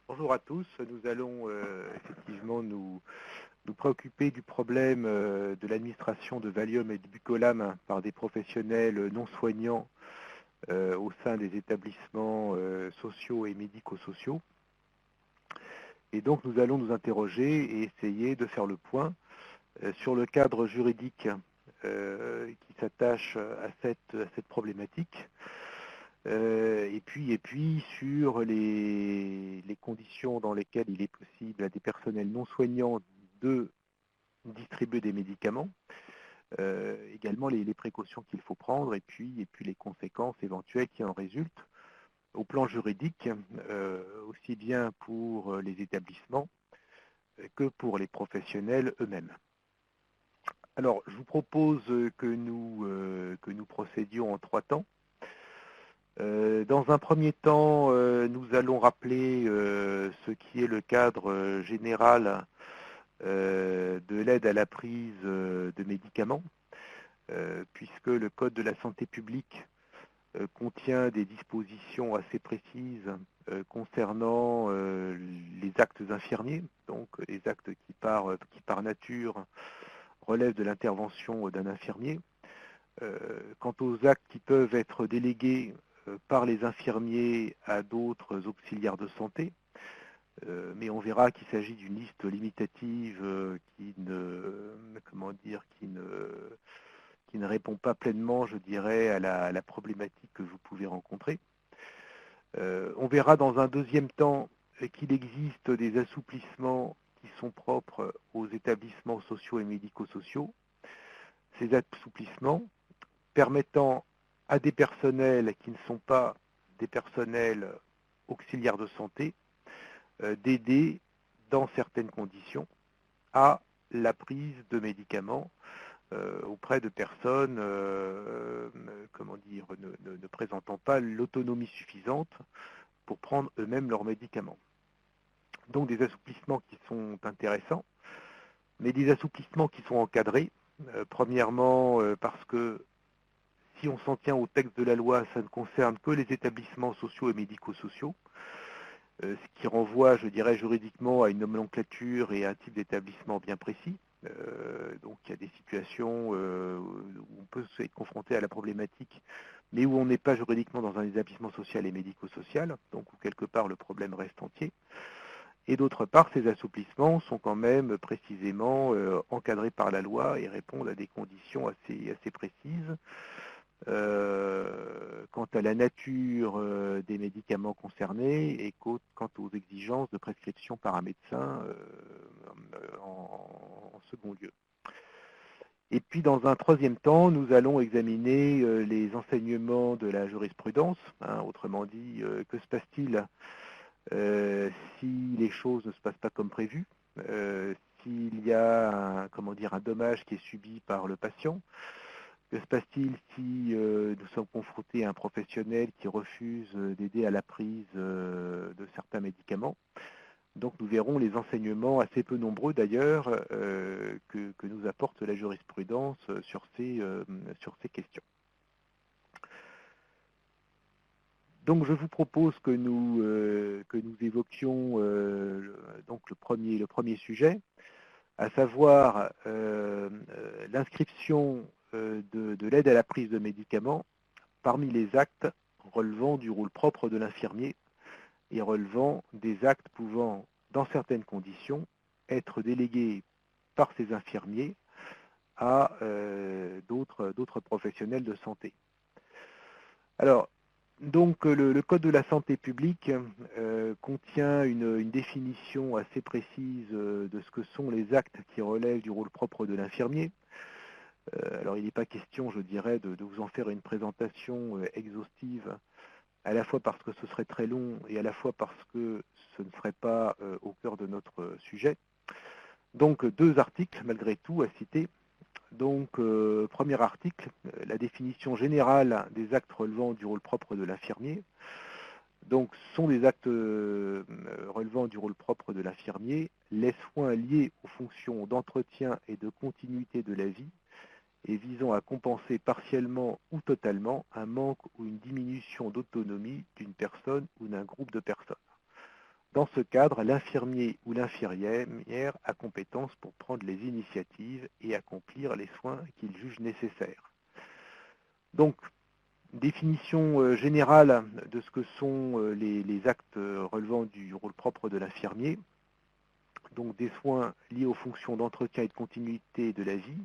Bonjour à tous. Nous allons effectivement nous préoccuper du problème de l'administration de Valium et de Bucolam par des professionnels non soignants au sein des établissements sociaux et médico-sociaux. Et donc nous allons nous interroger et essayer de faire le point sur le cadre juridique qui s'attache à cette problématique. Et puis sur les conditions dans lesquelles il est possible à des personnels non soignants de distribuer des médicaments, également les précautions qu'il faut prendre et puis les conséquences éventuelles qui en résultent au plan juridique, aussi bien pour les établissements que pour les professionnels eux-mêmes. Alors, je vous propose que nous procédions en 3 temps. Dans un premier temps, nous allons rappeler ce qui est le cadre général de l'aide à la prise de médicaments, puisque le Code de la santé publique contient des dispositions assez précises concernant les actes infirmiers, donc les actes qui par nature relèvent de l'intervention d'un infirmier. Quant aux actes qui peuvent être délégués par les infirmiers à d'autres auxiliaires de santé, mais on verra qu'il s'agit d'une liste limitative qui ne répond pas pleinement, je dirais, à la problématique que vous pouvez rencontrer. On verra dans un deuxième temps qu'il existe des assouplissements qui sont propres aux établissements sociaux et médico-sociaux. Ces assouplissements permettant à des personnels qui ne sont pas des personnels auxiliaires de santé d'aider dans certaines conditions à la prise de médicaments auprès de personnes ne présentant pas l'autonomie suffisante pour prendre eux-mêmes leurs médicaments. Donc des assouplissements qui sont intéressants, mais des assouplissements qui sont encadrés. Premièrement, parce que si on s'en tient au texte de la loi, ça ne concerne que les établissements sociaux et médico-sociaux, ce qui renvoie, je dirais, juridiquement à une nomenclature et à un type d'établissement bien précis. Donc il y a des situations où on peut être confronté à la problématique, mais où on n'est pas juridiquement dans un établissement social et médico-social, donc où quelque part le problème reste entier. Et d'autre part, ces assouplissements sont quand même précisément encadrés par la loi et répondent à des conditions assez précises. Quant à la nature des médicaments concernés et quant aux exigences de prescription par un médecin en second lieu. Et puis dans un troisième temps, nous allons examiner les enseignements de la jurisprudence, autrement dit, que se passe-t-il si les choses ne se passent pas comme prévu, s'il y a un dommage qui est subi par le patient. Que se passe-t-il si nous sommes confrontés à un professionnel qui refuse d'aider à la prise de certains médicaments? Donc nous verrons les enseignements assez peu nombreux d'ailleurs que nous apporte la jurisprudence sur ces questions. Donc je vous propose que nous évoquions donc le premier sujet, à savoir l'inscription de l'aide à la prise de médicaments parmi les actes relevant du rôle propre de l'infirmier et relevant des actes pouvant, dans certaines conditions, être délégués par ces infirmiers à d'autres professionnels de santé. Alors, donc le Code de la santé publique contient une définition assez précise de ce que sont les actes qui relèvent du rôle propre de l'infirmier. Alors il n'est pas question, je dirais, de vous en faire une présentation exhaustive, à la fois parce que ce serait très long et à la fois parce que ce ne serait pas au cœur de notre sujet. Donc 2 articles, malgré tout, à citer. Donc, premier article, la définition générale des actes relevant du rôle propre de l'infirmier. Donc, sont des actes relevant du rôle propre de l'infirmier les soins liés aux fonctions d'entretien et de continuité de la vie et visant à compenser partiellement ou totalement un manque ou une diminution d'autonomie d'une personne ou d'un groupe de personnes. Dans ce cadre, l'infirmier ou l'infirmière a compétence pour prendre les initiatives et accomplir les soins qu'il juge nécessaires. Donc, définition générale de ce que sont les actes relevant du rôle propre de l'infirmier. Donc des soins liés aux fonctions d'entretien et de continuité de la vie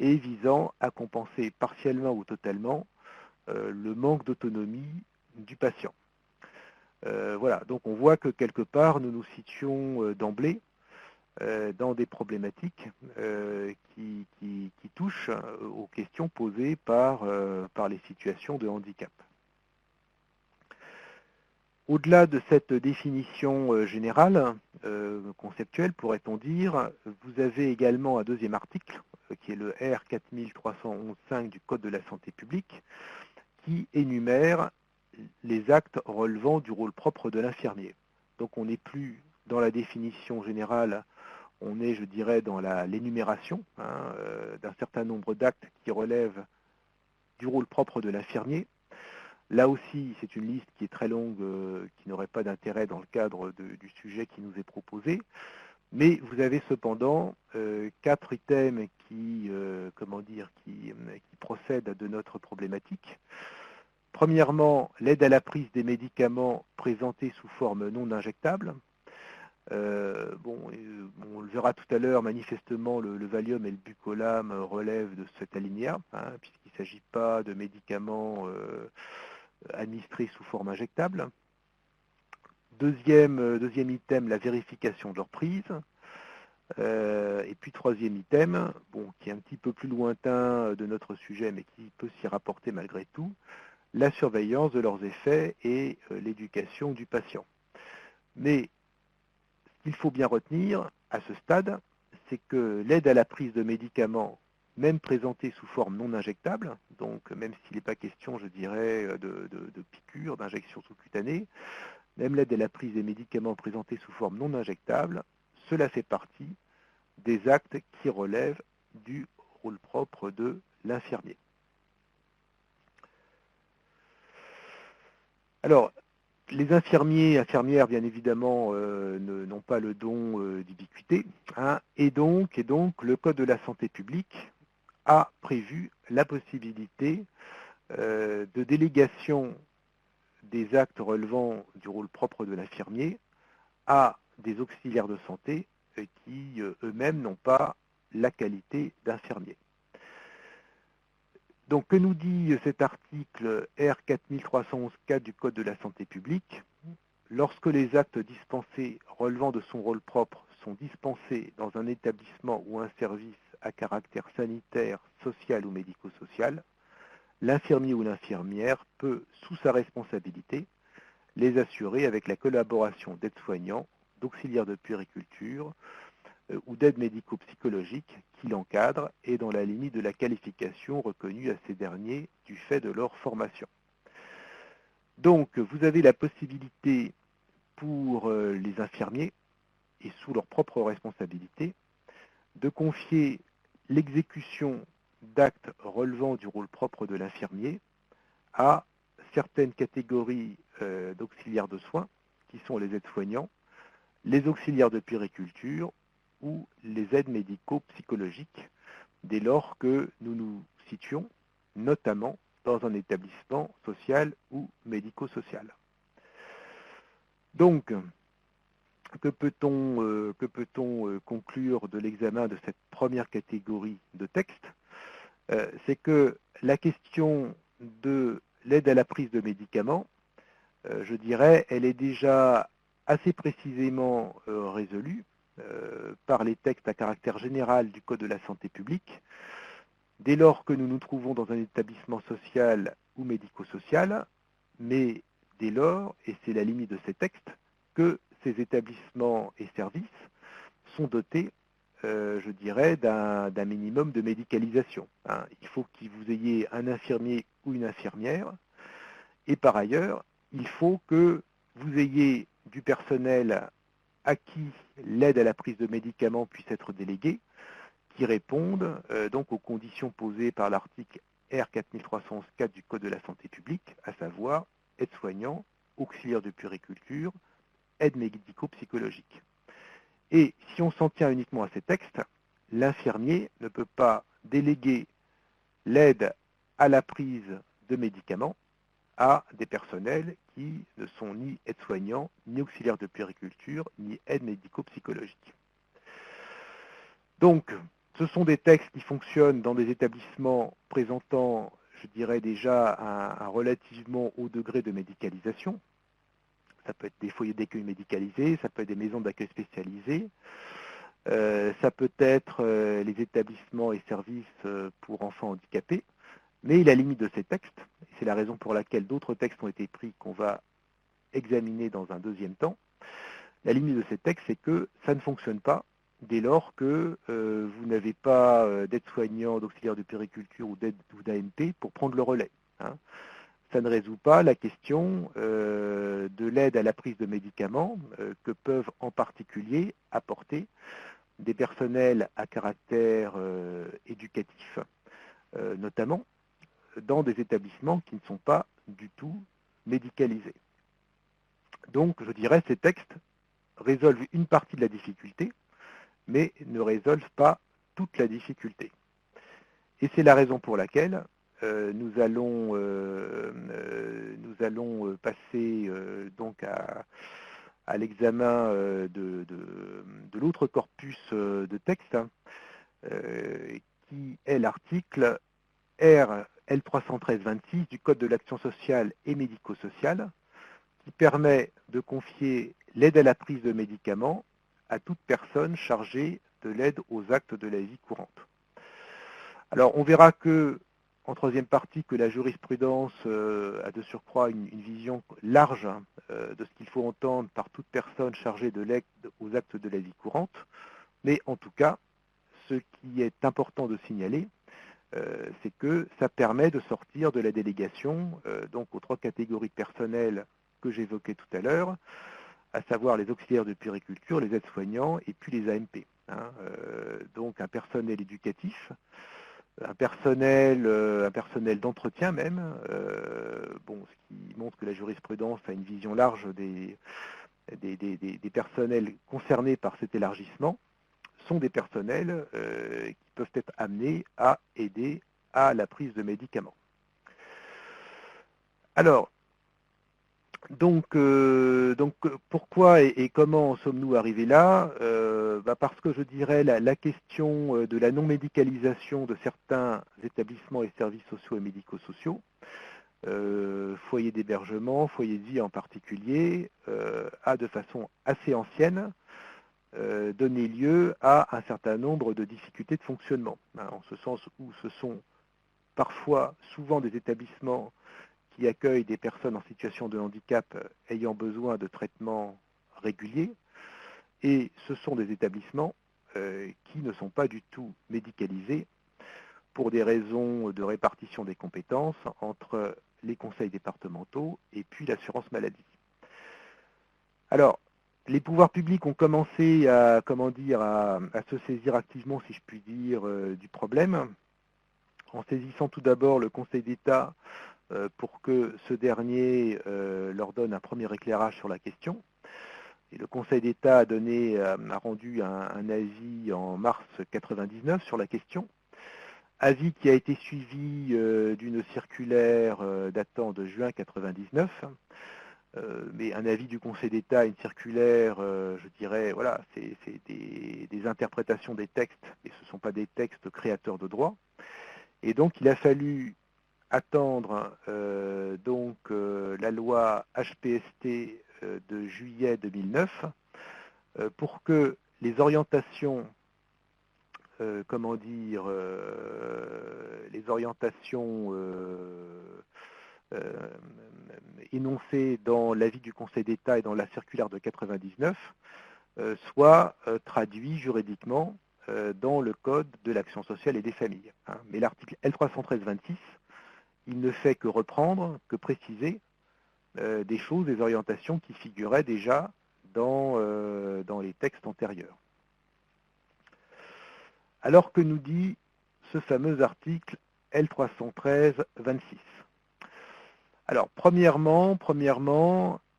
et visant à compenser partiellement ou totalement le manque d'autonomie du patient. Voilà, donc on voit que quelque part nous nous situons d'emblée dans des problématiques qui touchent aux questions posées par les situations de handicap. Au-delà de cette définition générale, conceptuelle, pourrait-on dire, vous avez également un deuxième article, qui est le R 4311-5 du Code de la santé publique, qui énumère les actes relevant du rôle propre de l'infirmier. Donc on n'est plus dans la définition générale, on est, je dirais, dans l'énumération d'un certain nombre d'actes qui relèvent du rôle propre de l'infirmier. Là aussi, c'est une liste qui est très longue, qui n'aurait pas d'intérêt dans le cadre du sujet qui nous est proposé. Mais vous avez cependant 4 items qui procèdent de notre problématique. Premièrement, l'aide à la prise des médicaments présentés sous forme non injectable. On le verra tout à l'heure, manifestement, le Valium et le Bucolam relèvent de cet alinéa, puisqu'il ne s'agit pas de médicaments administrés sous forme injectable. Deuxième item, la vérification de leur prise. Et puis troisième item, qui est un petit peu plus lointain de notre sujet, mais qui peut s'y rapporter malgré tout, la surveillance de leurs effets et l'éducation du patient. Mais ce qu'il faut bien retenir à ce stade, c'est que l'aide à la prise de médicaments, même présentée sous forme non injectable, donc même s'il n'est pas question, je dirais, de piqûres, d'injections sous-cutanées, même l'aide à la prise des médicaments présentés sous forme non injectable, cela fait partie des actes qui relèvent du rôle propre de l'infirmier. Alors, les infirmiers et infirmières, bien évidemment, n'ont pas le don d'ubiquité, et donc le Code de la santé publique a prévu la possibilité de délégation des actes relevant du rôle propre de l'infirmier à des auxiliaires de santé qui eux-mêmes n'ont pas la qualité d'infirmier. Donc, que nous dit cet article R 4311-4 du Code de la santé publique? Lorsque les actes dispensés relevant de son rôle propre sont dispensés dans un établissement ou un service à caractère sanitaire, social ou médico-social, l'infirmier ou l'infirmière peut, sous sa responsabilité, les assurer avec la collaboration d'aides-soignants, d'auxiliaires de puériculture ou d'aides médico-psychologiques qui l'encadrent et dans la limite de la qualification reconnue à ces derniers du fait de leur formation. Donc, vous avez la possibilité pour les infirmiers, et sous leur propre responsabilité, de confier l'exécution d'actes relevant du rôle propre de l'infirmier à certaines catégories d'auxiliaires de soins, qui sont les aides-soignants, les auxiliaires de puériculture ou les aides médico-psychologiques, dès lors que nous nous situons notamment dans un établissement social ou médico-social. Donc, que peut-on conclure de l'examen de cette première catégorie de textes? C'est que la question de l'aide à la prise de médicaments, je dirais, elle est déjà assez précisément résolue par les textes à caractère général du Code de la santé publique, dès lors que nous nous trouvons dans un établissement social ou médico-social, mais dès lors, et c'est la limite de ces textes, que ces établissements et services sont dotés, je dirais, d'un minimum de médicalisation. Il faut que vous ayez un infirmier ou une infirmière, et par ailleurs, il faut que vous ayez du personnel à qui l'aide à la prise de médicaments puisse être déléguée, qui répondent donc aux conditions posées par l'article R 4311-4 du Code de la santé publique, à savoir aides-soignants, auxiliaires de puériculture, aide médico-psychologique. Et si on s'en tient uniquement à ces textes, l'infirmier ne peut pas déléguer l'aide à la prise de médicaments à des personnels qui ne sont ni aides-soignants, ni auxiliaires de puériculture, ni aides médico-psychologiques. Donc, ce sont des textes qui fonctionnent dans des établissements présentant, je dirais déjà, un relativement haut degré de médicalisation. Ça peut être des foyers d'accueil médicalisés, ça peut être des maisons d'accueil spécialisées, ça peut être les établissements et services pour enfants handicapés. Mais la limite de ces textes, et c'est la raison pour laquelle d'autres textes ont été pris qu'on va examiner dans un deuxième temps, la limite de ces textes, c'est que ça ne fonctionne pas dès lors que vous n'avez pas d'aide-soignant, d'auxiliaire de puériculture ou d'AMP pour prendre le relais. Hein. Ça ne résout pas la question de l'aide à la prise de médicaments que peuvent en particulier apporter des personnels à caractère éducatif, notamment dans des établissements qui ne sont pas du tout médicalisés. Donc, je dirais, ces textes résolvent une partie de la difficulté, mais ne résolvent pas toute la difficulté. Et c'est la raison pour laquelle nous allons passer donc à l'examen de l'autre corpus de texte, qui est l'article L313-26 du Code de l'action sociale et médico-sociale, qui permet de confier l'aide à la prise de médicaments à toute personne chargée de l'aide aux actes de la vie courante. Alors, on verra que, en troisième partie, que la jurisprudence a de surcroît une vision large de ce qu'il faut entendre par toute personne chargée de l'aide aux actes de la vie courante. Mais en tout cas, ce qui est important de signaler, c'est que ça permet de sortir de la délégation donc aux trois catégories de personnel que j'évoquais tout à l'heure, à savoir les auxiliaires de puériculture, les aides-soignants et puis les AMP. Hein, donc un personnel éducatif, un personnel d'entretien même, ce qui montre que la jurisprudence a une vision large des personnels concernés par cet élargissement, sont des personnels qui peuvent être amenés à aider à la prise de médicaments. Alors, donc pourquoi et comment sommes-nous arrivés là? Parce que je dirais la question de la non-médicalisation de certains établissements et services sociaux et médico-sociaux, foyers d'hébergement, foyers de vie en particulier, a de façon assez ancienne donné lieu à un certain nombre de difficultés de fonctionnement, hein, en ce sens où ce sont souvent des établissements qui accueillent des personnes en situation de handicap ayant besoin de traitements réguliers, et ce sont des établissements qui ne sont pas du tout médicalisés pour des raisons de répartition des compétences entre les conseils départementaux et puis l'assurance maladie. Alors, les pouvoirs publics ont commencé à se saisir activement, si je puis dire, du problème, en saisissant tout d'abord le Conseil d'État pour que ce dernier leur donne un premier éclairage sur la question. Et le Conseil d'État a rendu un avis en mars 1999 sur la question, avis qui a été suivi d'une circulaire datant de juin 1999. Mais un avis du Conseil d'État, une circulaire, je dirais, voilà, c'est des interprétations des textes, et ce ne sont pas des textes créateurs de droit. Et donc, il a fallu attendre la loi HPST de juillet 2009 pour que les orientations, énoncées dans l'avis du Conseil d'État et dans la circulaire de 1999 soient traduits juridiquement dans le Code de l'action sociale et des familles. Hein. Mais l'article L313-26, il ne fait que reprendre, que préciser des choses, des orientations qui figuraient déjà dans les textes antérieurs. Alors que nous dit ce fameux article L313-26 ? Alors, premièrement,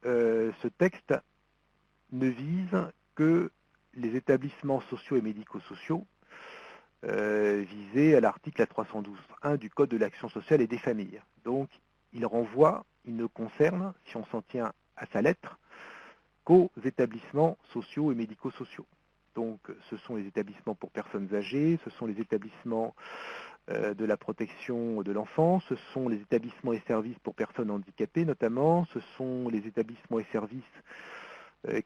ce texte ne vise que les établissements sociaux et médico-sociaux visés à l'article 312.1 du Code de l'action sociale et des familles. Donc, il ne concerne, si on s'en tient à sa lettre, qu'aux établissements sociaux et médico-sociaux. Donc, ce sont les établissements pour personnes âgées, ce sont les établissements de la protection de l'enfance, ce sont les établissements et services pour personnes handicapées notamment, ce sont les établissements et services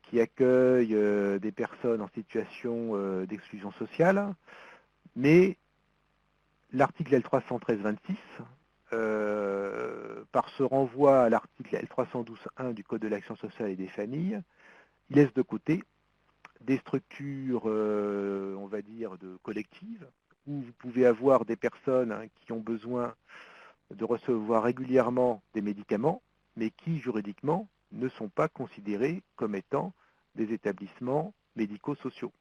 qui accueillent des personnes en situation d'exclusion sociale, mais l'article L313-26, par ce renvoi à l'article L312.1 du Code de l'action sociale et des familles, il laisse de côté des structures, on va dire, collectives, où vous pouvez avoir des personnes qui ont besoin de recevoir régulièrement des médicaments, mais qui, juridiquement, ne sont pas considérés comme étant des établissements médico-sociaux.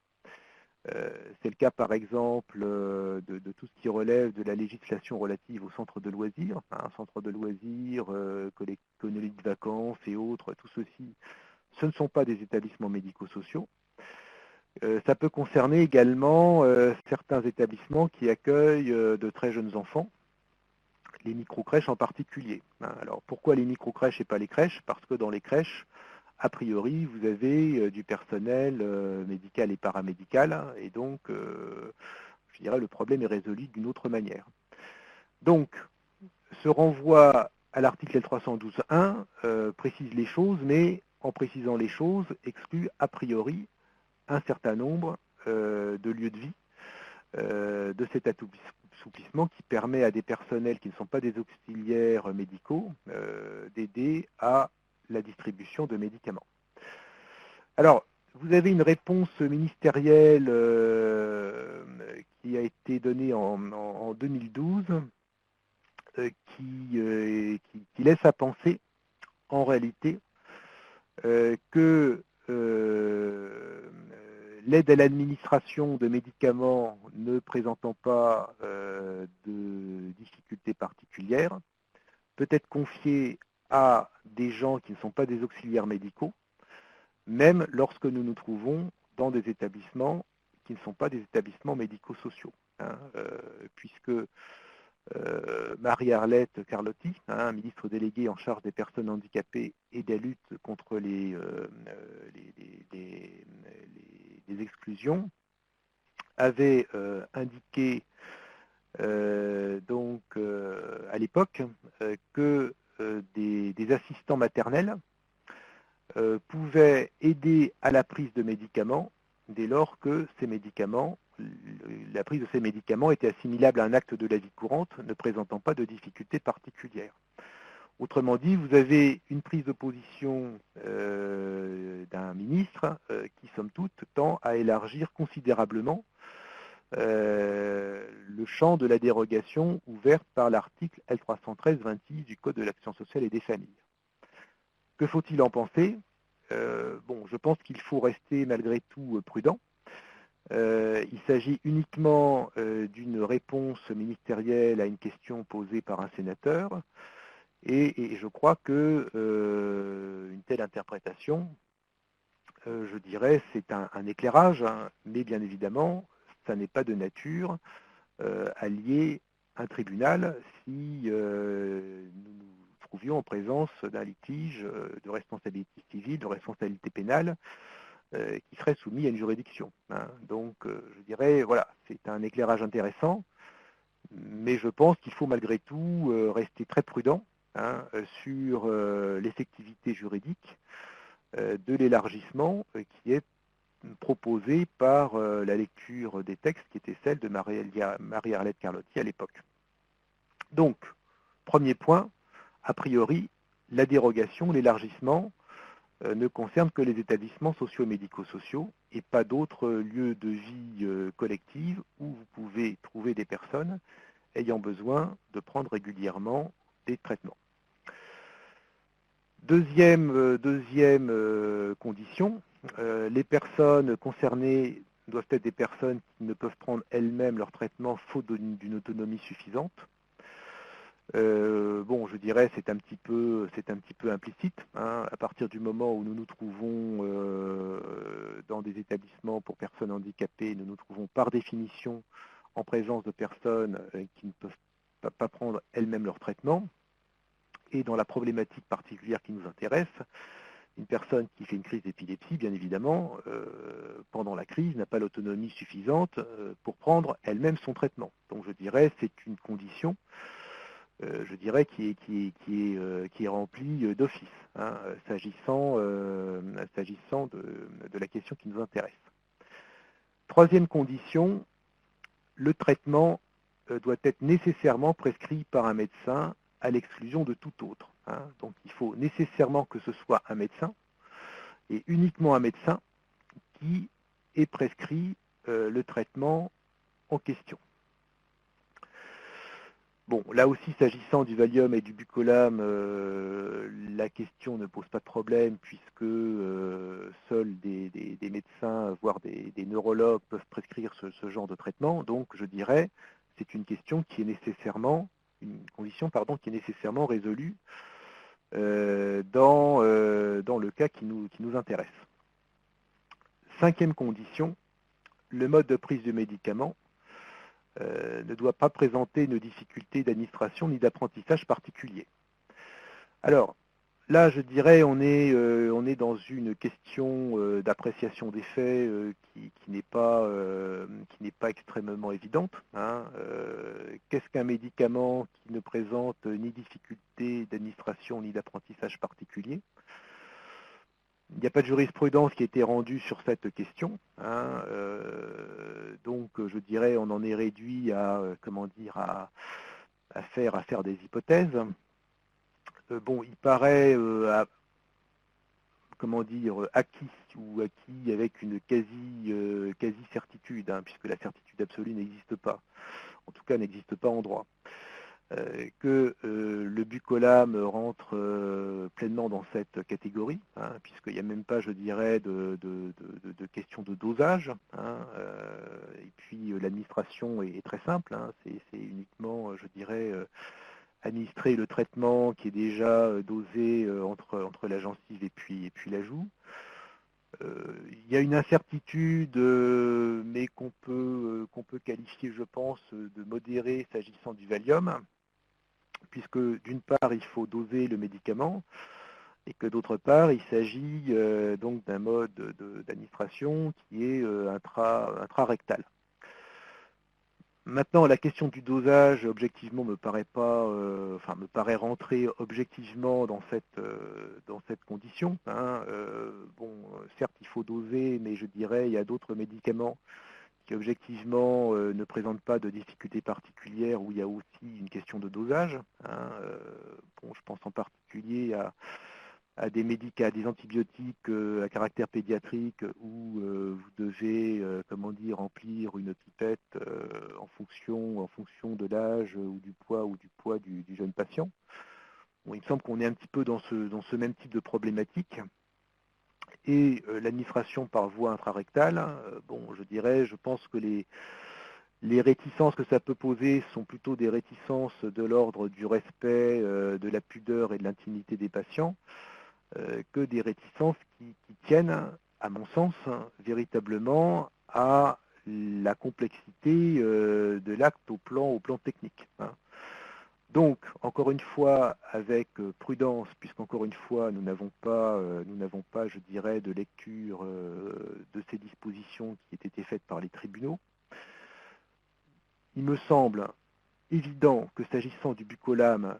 C'est le cas, par exemple, de tout ce qui relève de la législation relative aux centres de loisirs. Un centre de loisirs, colonies de vacances et autres, tout ceci, ce ne sont pas des établissements médico-sociaux. Ça peut concerner également certains établissements qui accueillent de très jeunes enfants, les micro-crèches en particulier. Alors pourquoi les micro-crèches et pas les crèches? Parce que dans les crèches, a priori, vous avez du personnel médical et paramédical, et donc, je dirais, le problème est résolu d'une autre manière. Donc, ce renvoi à l'article L312.1 précise les choses, mais en précisant les choses, exclut a priori un certain nombre de lieux de vie de cet assouplissement qui permet à des personnels qui ne sont pas des auxiliaires médicaux d'aider à la distribution de médicaments. Alors, vous avez une réponse ministérielle qui a été donnée en 2012 qui laisse à penser, en réalité, que l'aide à l'administration de médicaments ne présentant pas de difficultés particulières peut être confiée à des gens qui ne sont pas des auxiliaires médicaux, même lorsque nous nous trouvons dans des établissements qui ne sont pas des établissements médico-sociaux, puisque Marie-Arlette Carlotti, ministre déléguée en charge des personnes handicapées et de la lutte contre les exclusions, avait indiqué à l'époque que des assistants maternels pouvaient aider à la prise de médicaments dès lors que la prise de ces médicaments était assimilable à un acte de la vie courante ne présentant pas de difficultés particulières. Autrement dit, vous avez une prise de position d'un ministre qui, somme toute, tend à élargir considérablement le champ de la dérogation ouverte par l'article L313-26 du Code de l'action sociale et des familles. Que faut-il en penser? Je pense qu'il faut rester malgré tout prudent. Il s'agit uniquement d'une réponse ministérielle à une question posée par un sénateur, et je crois que une telle interprétation, je dirais, c'est un éclairage, mais bien évidemment, ça n'est pas de nature à lier un tribunal si nous nous trouvions en présence d'un litige de responsabilité civile, de responsabilité pénale, qui serait soumis à une juridiction. Donc, je dirais, voilà, c'est un éclairage intéressant, mais je pense qu'il faut malgré tout rester très prudent sur l'effectivité juridique de l'élargissement qui est proposé par la lecture des textes qui était celle de Marie-Arlette Carlotti à l'époque. Donc, premier point, a priori, la dérogation, l'élargissement ne concerne que les établissements sociaux et médico-sociaux et pas d'autres lieux de vie collective où vous pouvez trouver des personnes ayant besoin de prendre régulièrement des traitements. Deuxième condition, les personnes concernées doivent être des personnes qui ne peuvent prendre elles-mêmes leur traitement faute d'une autonomie suffisante. Bon, je dirais c'est un petit peu implicite, hein, à partir du moment où nous nous trouvons dans des établissements pour personnes handicapées, nous nous trouvons par définition en présence de personnes qui ne peuvent pas prendre elles-mêmes leur traitement. Et dans la problématique particulière qui nous intéresse, une personne qui fait une crise d'épilepsie, bien évidemment, pendant la crise, n'a pas l'autonomie suffisante pour prendre elle-même son traitement. Donc je dirais c'est une condition je dirais, qui est rempli d'office, hein, s'agissant de la question qui nous intéresse. Troisième condition, le traitement doit être nécessairement prescrit par un médecin à l'exclusion de tout autre. Hein. Donc il faut nécessairement que ce soit un médecin, et uniquement un médecin, qui ait prescrit le traitement en question. Bon, là aussi, s'agissant du Valium et du Bucolam, la question ne pose pas de problème puisque seuls des médecins, voire des neurologues peuvent prescrire ce genre de traitement. Donc, je dirais, c'est une question qui est nécessairement, une condition, pardon, qui est nécessairement résolue dans le cas qui nous intéresse. Cinquième condition, le mode de prise du médicament ne doit pas présenter une difficulté d'administration ni d'apprentissage particulier. Alors, là, je dirais, on est dans une question d'appréciation des faits qui n'est pas extrêmement évidente. Hein. Qu'est-ce qu'un médicament qui ne présente ni difficulté d'administration ni d'apprentissage particulier ? Il n'y a pas de jurisprudence qui a été rendue sur cette question. Hein, donc, je dirais, on en est réduit à, à faire des hypothèses. Bon, il paraît, acquis avec une quasi-certitude, hein, puisque la certitude absolue n'existe pas. En tout cas, n'existe pas en droit. Que le Bucolam rentre pleinement dans cette catégorie, hein, puisqu'il n'y a même pas, je dirais, de question de dosage. Hein, et puis l'administration est très simple, hein, c'est uniquement, je dirais, administrer le traitement qui est déjà dosé entre la gencive et puis la joue. Il y a une incertitude, mais qu'on peut qualifier, je pense, de modérée s'agissant du Valium, puisque d'une part, il faut doser le médicament, et que d'autre part, il s'agit donc d'un mode d'administration qui est intrarectal. Maintenant, la question du dosage, objectivement, me paraît rentrer objectivement dans cette condition. Hein. Bon, certes, il faut doser, mais je dirais, il y a d'autres médicaments qui objectivement ne présentent pas de difficultés particulières où il y a aussi une question de dosage. Hein. Bon, je pense en particulier à des antibiotiques à caractère pédiatrique où vous devez remplir une pipette en fonction de l'âge ou du poids du jeune patient. Bon, il me semble qu'on est un petit peu dans ce même type de problématique. Et l'administration par voie intrarectale, bon, je pense que les réticences que ça peut poser sont plutôt des réticences de l'ordre du respect de la pudeur et de l'intimité des patients, que des réticences qui tiennent, à mon sens, véritablement à la complexité de l'acte au plan technique. Hein. Donc, encore une fois, avec prudence, puisqu'encore une fois, nous n'avons pas, je dirais, de lecture de ces dispositions qui aient été faites par les tribunaux, il me semble évident que s'agissant du Bucolam,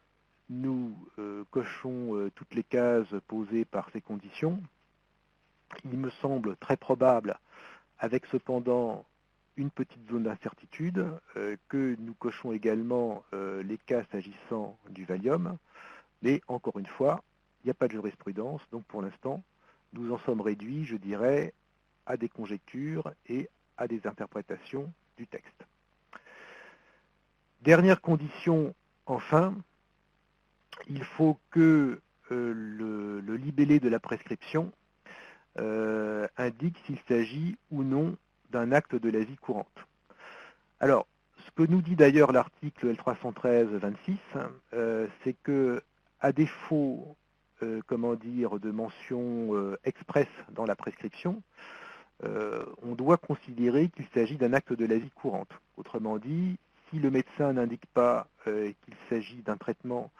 nous cochons toutes les cases posées par ces conditions. Il me semble très probable, avec cependant une petite zone d'incertitude, que nous cochons également les cas s'agissant du Valium, mais encore une fois, il n'y a pas de jurisprudence, donc pour l'instant, nous en sommes réduits, je dirais, à des conjectures et à des interprétations du texte. Dernière condition, enfin, il faut que le libellé de la prescription indique s'il s'agit ou non d'un acte de la vie courante. Alors, ce que nous dit d'ailleurs l'article L313-26, c'est que, à défaut, comment dire, de mention expresse dans la prescription, on doit considérer qu'il s'agit d'un acte de la vie courante. Autrement dit, si le médecin n'indique pas qu'il s'agit d'un traitement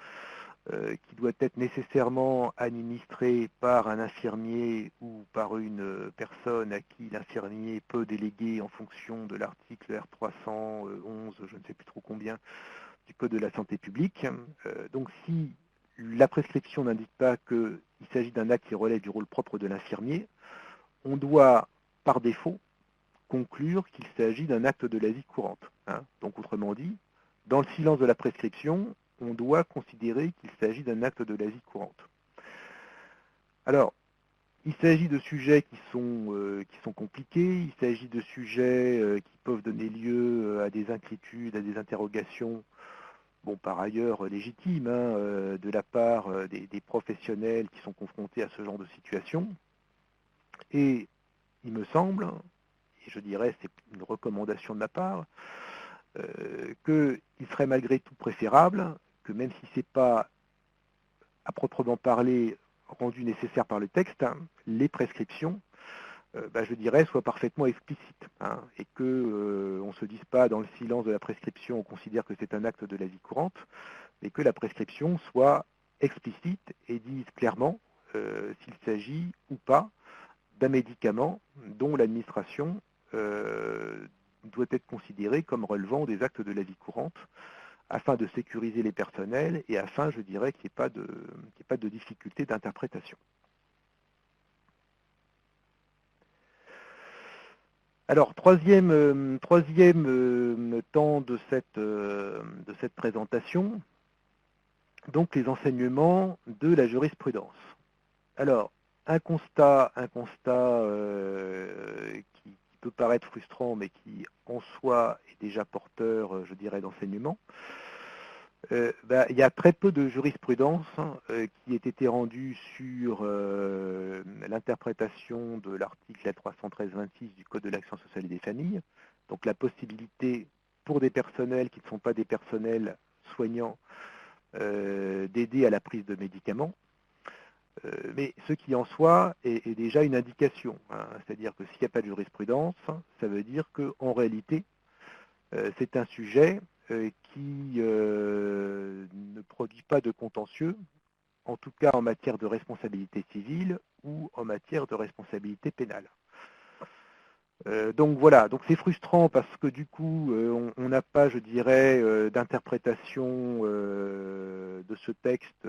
qui doit être nécessairement administré par un infirmier ou par une personne à qui l'infirmier peut déléguer en fonction de l'article R311, je ne sais plus trop combien, du Code de la santé publique. Donc si la prescription n'indique pas qu'il s'agit d'un acte qui relève du rôle propre de l'infirmier, on doit, par défaut, conclure qu'il s'agit d'un acte de la vie courante. Donc autrement dit, dans le silence de la prescription, on doit considérer qu'il s'agit d'un acte de la vie courante. Alors, il s'agit de sujets qui sont compliqués, il s'agit de sujets qui peuvent donner lieu à des inquiétudes, à des interrogations, bon, par ailleurs légitimes, de la part des professionnels qui sont confrontés à ce genre de situation. Et il me semble, et je dirais c'est une recommandation de ma part, qu'il serait malgré tout préférable que même si ce n'est pas à proprement parler rendu nécessaire par le texte, les prescriptions, je dirais, soient parfaitement explicites, et qu'on ne se dise pas dans le silence de la prescription, on considère que c'est un acte de la vie courante, mais que la prescription soit explicite et dise clairement s'il s'agit ou pas d'un médicament dont l'administration doit être considérée comme relevant des actes de la vie courante, afin de sécuriser les personnels et afin, je dirais, qu'il n'y ait pas de difficulté d'interprétation. Alors, troisième temps de cette présentation, donc les enseignements de la jurisprudence. Alors, un constat qui peut paraître frustrant, mais qui en soi est déjà porteur, je dirais, d'enseignement. Il y a très peu de jurisprudence qui ait été rendue sur l'interprétation de l'article L313-26 du Code de l'action sociale et des familles, donc la possibilité pour des personnels qui ne sont pas des personnels soignants d'aider à la prise de médicaments, mais ce qui en soi est déjà une indication, c'est-à-dire que s'il n'y a pas de jurisprudence, ça veut dire qu'en réalité, c'est un sujet qui ne produit pas de contentieux, en tout cas en matière de responsabilité civile ou en matière de responsabilité pénale. Donc voilà, donc c'est frustrant parce que du coup, on n'a pas, je dirais, d'interprétation de ce texte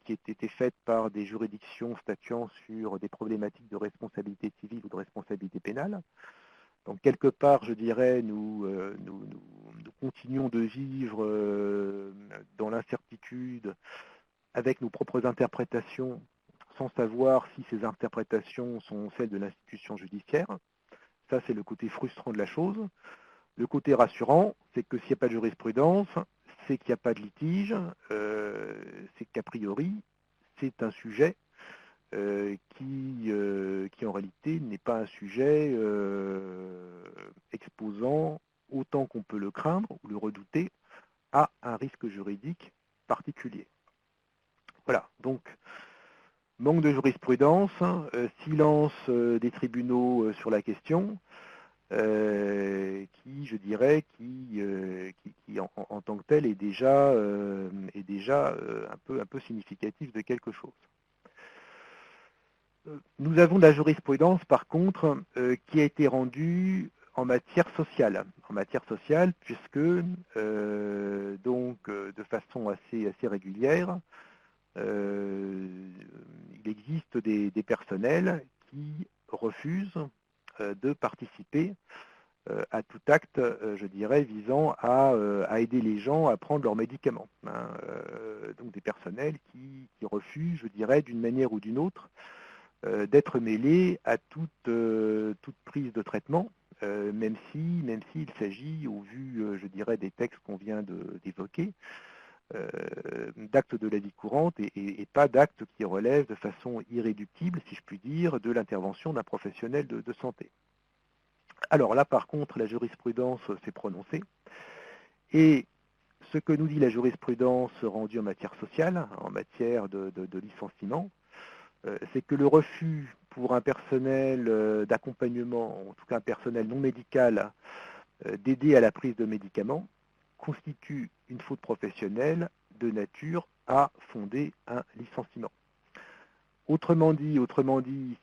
qui ait été faite par des juridictions statuant sur des problématiques de responsabilité civile ou de responsabilité pénale. Donc quelque part, je dirais, nous continuons de vivre dans l'incertitude avec nos propres interprétations sans savoir si ces interprétations sont celles de l'institution judiciaire. Ça, c'est le côté frustrant de la chose. Le côté rassurant, c'est que s'il n'y a pas de jurisprudence, c'est qu'il n'y a pas de litige, c'est qu'a priori, c'est un sujet qui en réalité n'est pas un sujet exposant, autant qu'on peut le craindre ou le redouter, à un risque juridique particulier. Voilà, donc manque de jurisprudence, silence des tribunaux sur la question, qui, je dirais, qui en tant que tel est déjà un peu significatif de quelque chose. Nous avons de la jurisprudence, par contre, qui a été rendue en matière sociale. Puisque, de façon assez régulière, il existe des personnels qui refusent de participer à tout acte, je dirais, visant à aider les gens à prendre leurs médicaments. Donc des personnels qui refusent, je dirais, d'une manière ou d'une autre, d'être mêlés à toute prise de traitement, même s'il s'agit, au vu, je dirais, des textes qu'on vient d'évoquer, d'actes de la vie courante et pas d'actes qui relèvent de façon irréductible, si je puis dire, de l'intervention d'un professionnel de santé. Alors là, par contre, la jurisprudence s'est prononcée. Et ce que nous dit la jurisprudence rendue en matière sociale, en matière de licenciement, c'est que le refus pour un personnel d'accompagnement, en tout cas un personnel non médical, d'aider à la prise de médicaments, constitue une faute professionnelle de nature à fonder un licenciement. Autrement dit,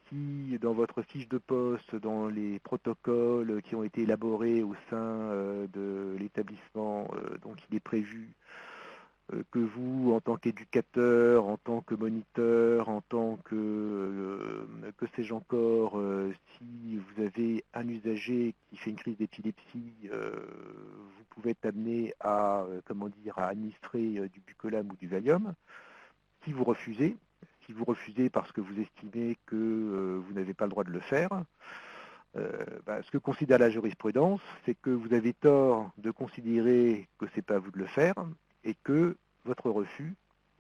si dans votre fiche de poste, dans les protocoles qui ont été élaborés au sein de l'établissement, donc il est prévu que vous, en tant qu'éducateur, en tant que moniteur, en tant que sais-je encore, si vous avez un usager qui fait une crise d'épilepsie, vous pouvez être amené à, à administrer du Bucolam ou du Valium. Si vous refusez parce que vous estimez que vous n'avez pas le droit de le faire, ce que considère la jurisprudence, c'est que vous avez tort de considérer que ce n'est pas à vous de le faire et que votre refus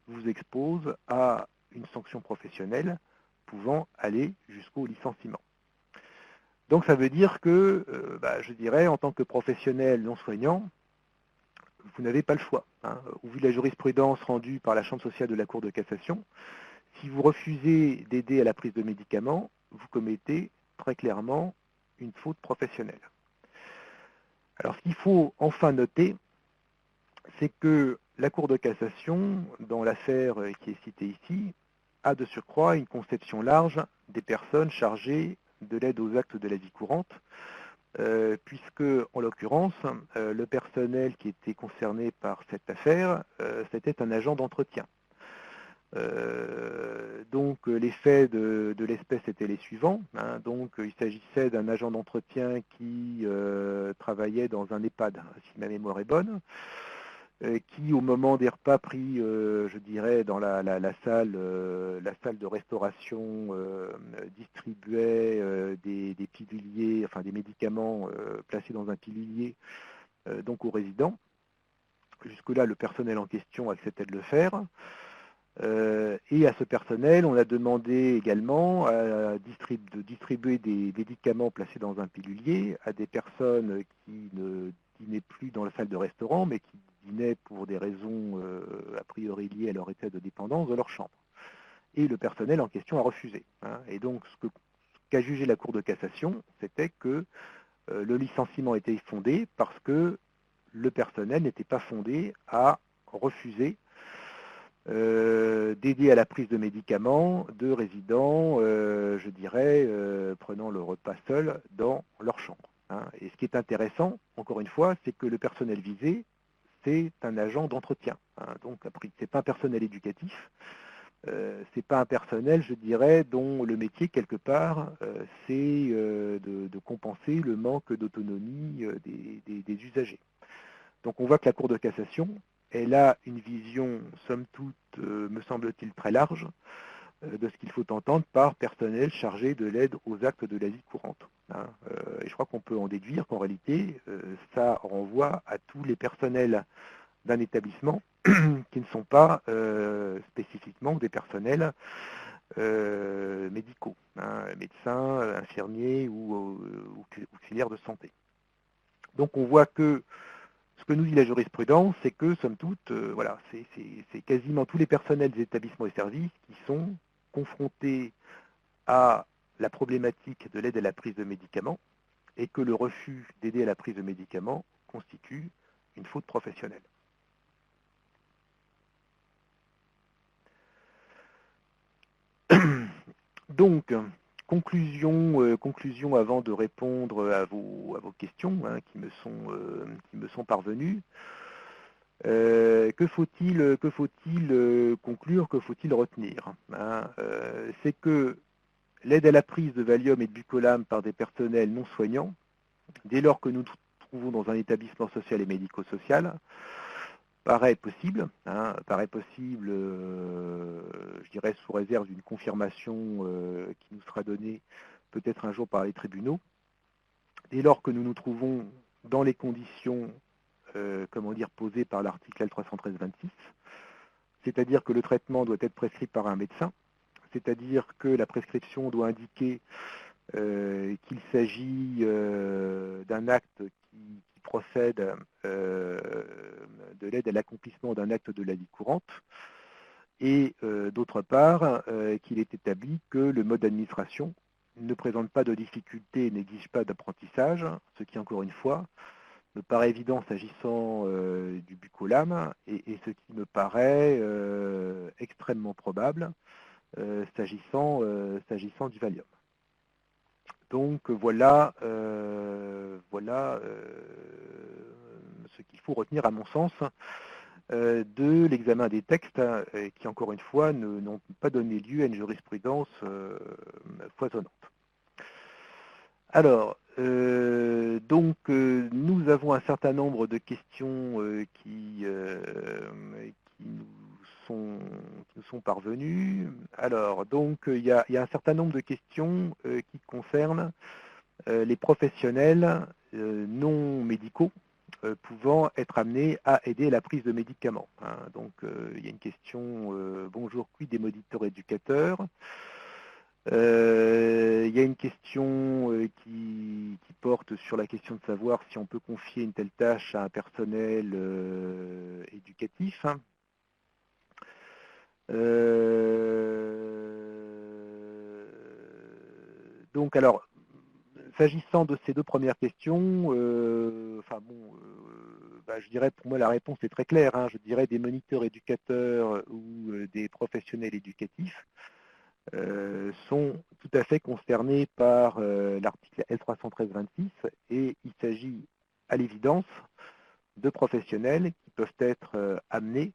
vous expose à une sanction professionnelle pouvant aller jusqu'au licenciement. Donc ça veut dire que, je dirais, en tant que professionnel non soignant, vous n'avez pas le choix. Au vu de la jurisprudence rendue par la Chambre sociale de la Cour de cassation, si vous refusez d'aider à la prise de médicaments, vous commettez très clairement une faute professionnelle. Alors ce qu'il faut enfin noter, c'est que la Cour de cassation, dans l'affaire qui est citée ici, a de surcroît une conception large des personnes chargées de l'aide aux actes de la vie courante, puisque, en l'occurrence, le personnel qui était concerné par cette affaire, c'était un agent d'entretien. Donc les faits de l'espèce étaient les suivants. Donc il s'agissait d'un agent d'entretien qui travaillait dans un EHPAD, si ma mémoire est bonne, qui au moment des repas pris, je dirais, dans la salle de restauration, distribuait des piluliers, enfin des médicaments placés dans un pilulier donc aux résidents. Jusque-là, le personnel en question acceptait de le faire. Et à ce personnel, on a demandé également de distribuer des médicaments placés dans un pilulier à des personnes qui ne dînaient plus dans la salle de restaurant, mais qui dînaient pour des raisons a priori liées à leur état de dépendance de leur chambre. Et le personnel en question a refusé. Et donc, ce qu'a jugé la Cour de cassation, c'était que le licenciement était fondé parce que le personnel n'était pas fondé à refuser d'aider à la prise de médicaments de résidents, je dirais, prenant le repas seul dans leur chambre. Et ce qui est intéressant, encore une fois, c'est que le personnel visé, c'est un agent d'entretien. Donc, ce n'est pas un personnel éducatif, c'est pas un personnel, je dirais, dont le métier, quelque part, c'est de compenser le manque d'autonomie des usagers. Donc on voit que la Cour de cassation, elle a une vision, somme toute, me semble-t-il, très large de ce qu'il faut entendre par personnel chargé de l'aide aux actes de la vie courante. Et je crois qu'on peut en déduire qu'en réalité, ça renvoie à tous les personnels d'un établissement qui ne sont pas spécifiquement des personnels médicaux, médecins, infirmiers ou auxiliaires de santé. Donc on voit que ce que nous dit la jurisprudence, c'est que, somme toute, c'est quasiment tous les personnels des établissements et services qui sont confrontés à la problématique de l'aide à la prise de médicaments et que le refus d'aider à la prise de médicaments constitue une faute professionnelle. Donc, conclusion avant de répondre à vos questions qui me sont parvenues. Que faut-il conclure, que faut-il retenir c'est que l'aide à la prise de Valium et de Bucolam par des personnels non soignants, dès lors que nous nous trouvons dans un établissement social et médico-social, paraît possible, je dirais sous réserve d'une confirmation qui nous sera donnée peut-être un jour par les tribunaux, dès lors que nous nous trouvons dans les conditions posées par l'article L313-26, c'est-à-dire que le traitement doit être prescrit par un médecin, c'est-à-dire que la prescription doit indiquer qu'il s'agit d'un acte qui procède de l'aide à l'accomplissement d'un acte de la vie courante, et d'autre part, qu'il est établi que le mode d'administration ne présente pas de difficultés et n'exige pas d'apprentissage, ce qui, encore une fois, me paraît évident s'agissant du buccolame et ce qui me paraît extrêmement probable s'agissant du Valium. Donc voilà, voilà ce qu'il faut retenir à mon sens de l'examen des textes qui, encore une fois, n'ont pas donné lieu à une jurisprudence foisonnante. Alors, donc, nous avons un certain nombre de questions qui nous sont parvenues. Alors, donc, il y a un certain nombre de questions qui concernent les professionnels non médicaux pouvant être amenés à aider à la prise de médicaments. Hein. Donc, il y a une question, bonjour, quid des moniteurs éducateurs? Il y a une question qui porte sur la question de savoir si on peut confier une telle tâche à un personnel éducatif. Donc, alors, s'agissant de ces deux premières questions, je dirais pour moi la réponse est très claire. Hein. Je dirais des moniteurs éducateurs ou des professionnels éducatifs sont tout à fait concernés par l'article L313-26 et il s'agit à l'évidence de professionnels qui peuvent être amenés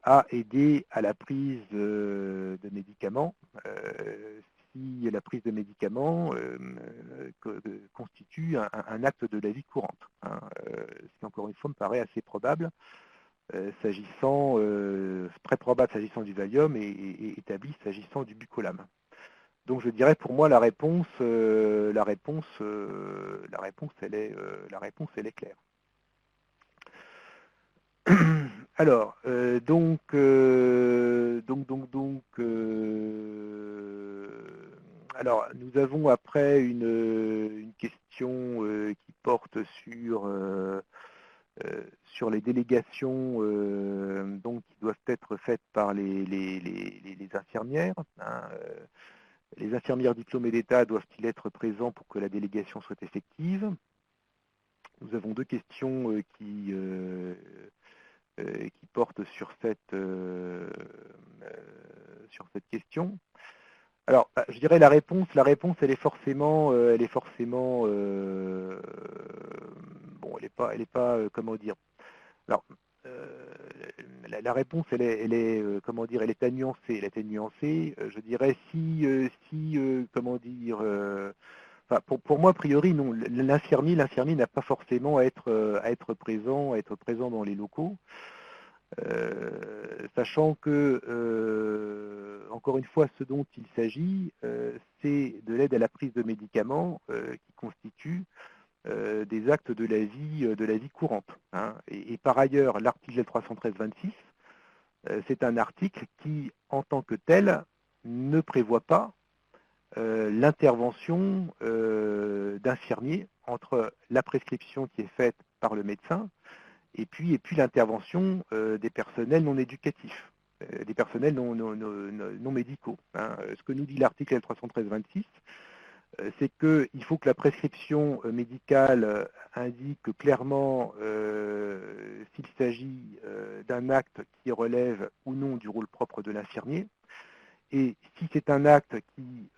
à aider à la prise de médicaments si la prise de médicaments constitue un acte de la vie courante. Hein, ce qui, encore une fois, me paraît assez probable, très probable s'agissant du Valium et établi s'agissant du buccolame. Donc je dirais pour moi la réponse elle est claire. Alors, alors, nous avons après une question qui porte sur les délégations donc, qui doivent être faites par les infirmières. Hein, les infirmières diplômées d'État doivent-ils être présents pour que la délégation soit effective? Nous avons deux questions qui portent sur cette question. Alors, je dirais la réponse, elle est forcément, elle est pas, comment dire. Alors, la réponse, elle est, comment dire, elle est nuancée. Elle était nuancée. Je dirais comment dire. Pour moi, a priori, non. L'infirmier n'a pas forcément à être présent dans les locaux. Sachant que, encore une fois, ce dont il s'agit, c'est de l'aide à la prise de médicaments qui constituent des actes de la vie courante. Hein. Et par ailleurs, l'article 313-26, c'est un article qui, en tant que tel, ne prévoit pas l'intervention d'infirmiers entre la prescription qui est faite par le médecin et puis l'intervention des personnels non éducatifs, des personnels non médicaux. Hein. Ce que nous dit l'article L313-26, c'est qu'il faut que la prescription médicale indique clairement s'il s'agit d'un acte qui relève ou non du rôle propre de l'infirmier. Et si c'est un acte qui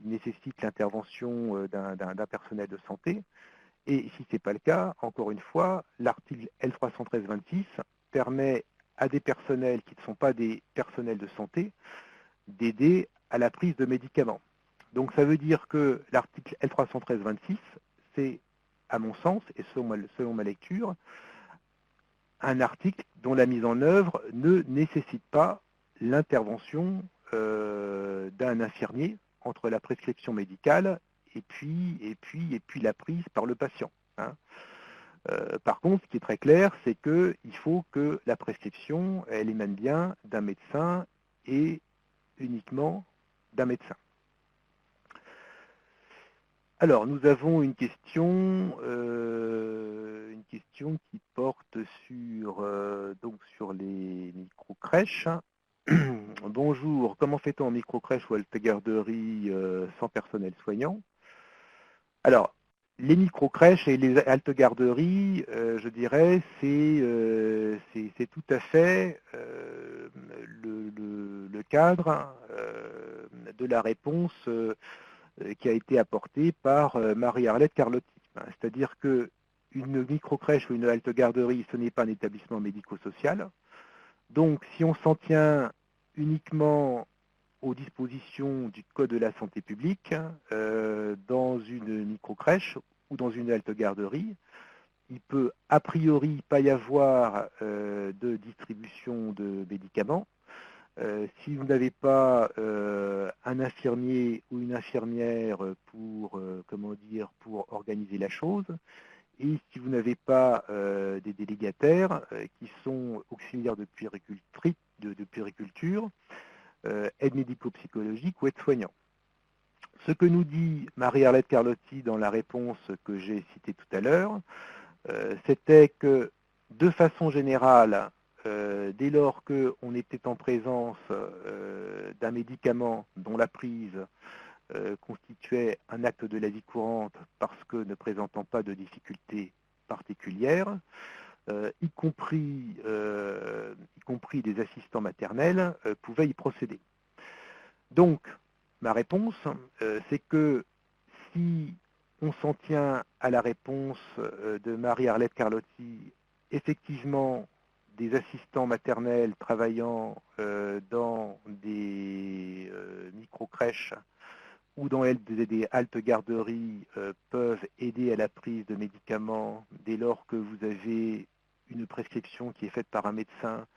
nécessite l'intervention d'un personnel de santé, et si ce n'est pas le cas, encore une fois, l'article L313-26 permet à des personnels qui ne sont pas des personnels de santé d'aider à la prise de médicaments. Donc ça veut dire que l'article L313-26, c'est, à mon sens, et selon ma lecture, un article dont la mise en œuvre ne nécessite pas l'intervention d'un infirmier entre la prescription médicale et puis la prise par le patient. Hein. Par contre, ce qui est très clair, c'est qu'il faut que la prescription, elle émane bien d'un médecin et uniquement d'un médecin. Alors, nous avons une question qui porte sur les micro-crèches. Bonjour, comment fait-on en micro-crèche ou halte-garderie sans personnel soignant? Alors, les micro-crèches et les haltes-garderies, je dirais, c'est tout à fait le cadre de la réponse qui a été apportée par Marie-Arlette Carlotti. C'est-à-dire qu'une micro-crèche ou une halte-garderie, ce n'est pas un établissement médico-social. Donc, si on s'en tient uniquement aux dispositions du Code de la santé publique, dans une micro-crèche ou dans une halte-garderie, il peut a priori pas y avoir de distribution de médicaments. Si vous n'avez pas un infirmier ou une infirmière pour organiser la chose, et si vous n'avez pas des délégataires qui sont auxiliaires de puériculture, aide médico-psychologique ou aide-soignant. Ce que nous dit Marie-Arlette Carlotti dans la réponse que j'ai citée tout à l'heure, c'était que, de façon générale, dès lors qu'on était en présence d'un médicament dont la prise constituait un acte de la vie courante parce que ne présentant pas de difficultés particulières, y compris des assistants maternels, pouvaient y procéder. Donc, ma réponse, c'est que si on s'en tient à la réponse de Marie-Arlette Carlotti, effectivement, des assistants maternels travaillant dans des micro-crèches ou dans des haltes-garderies peuvent aider à la prise de médicaments dès lors que vous avez une prescription qui est faite par un médecin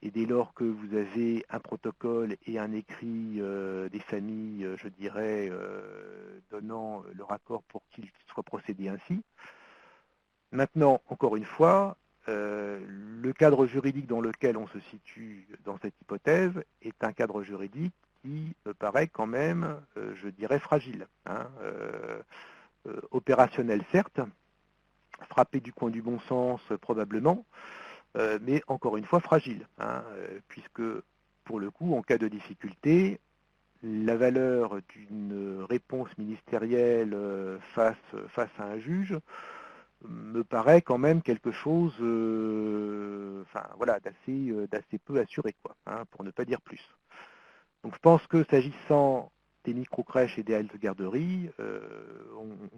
et dès lors que vous avez un protocole et un écrit des familles, je dirais, donnant leur accord pour qu'il soit procédé ainsi. Maintenant, encore une fois, le cadre juridique dans lequel on se situe dans cette hypothèse est un cadre juridique qui me paraît quand même, je dirais, fragile. Opérationnel, certes, frappé du coin du bon sens, probablement, mais encore une fois fragile, puisque, pour le coup, en cas de difficulté, la valeur d'une réponse ministérielle face à un juge me paraît quand même quelque chose d'assez peu assuré, pour ne pas dire plus. Donc je pense que s'agissant des micro-crèches et des haltes-garderies,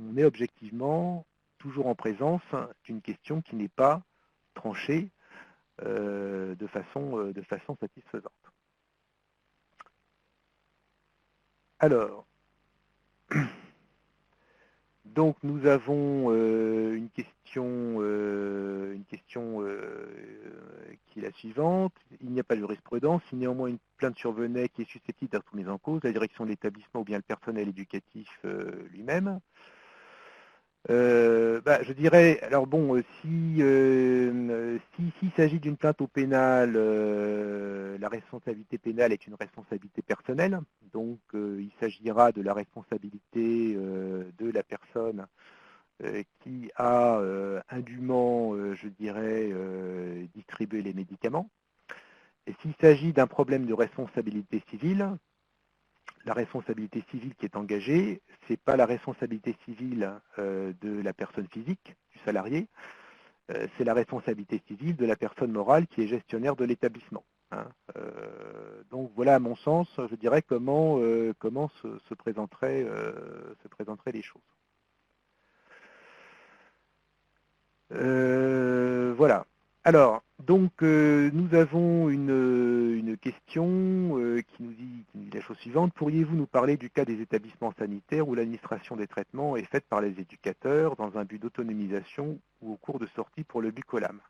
on est objectivement toujours en présence d'une question qui n'est pas tranchée de façon satisfaisante. Alors, donc nous avons une question qui est la suivante. Il n'y a pas de jurisprudence, si néanmoins une plainte survenait qui est susceptible d'être mise en cause, la direction de l'établissement ou bien le personnel éducatif lui-même. Je dirais, alors bon, s'il s'agit d'une plainte au pénal, la responsabilité pénale est une responsabilité personnelle, donc il s'agira de la responsabilité de la personne qui a indûment, je dirais, distribué les médicaments. Et s'il s'agit d'un problème de responsabilité civile, la responsabilité civile qui est engagée, ce n'est pas la responsabilité civile de la personne physique, du salarié, c'est la responsabilité civile de la personne morale qui est gestionnaire de l'établissement. Donc voilà, à mon sens, je dirais comment se présenteraient les choses. Voilà. Alors, donc, nous avons une question qui nous dit la chose suivante. Pourriez-vous nous parler du cas des établissements sanitaires où l'administration des traitements est faite par les éducateurs dans un but d'autonomisation ou au cours de sortie pour le bucolam?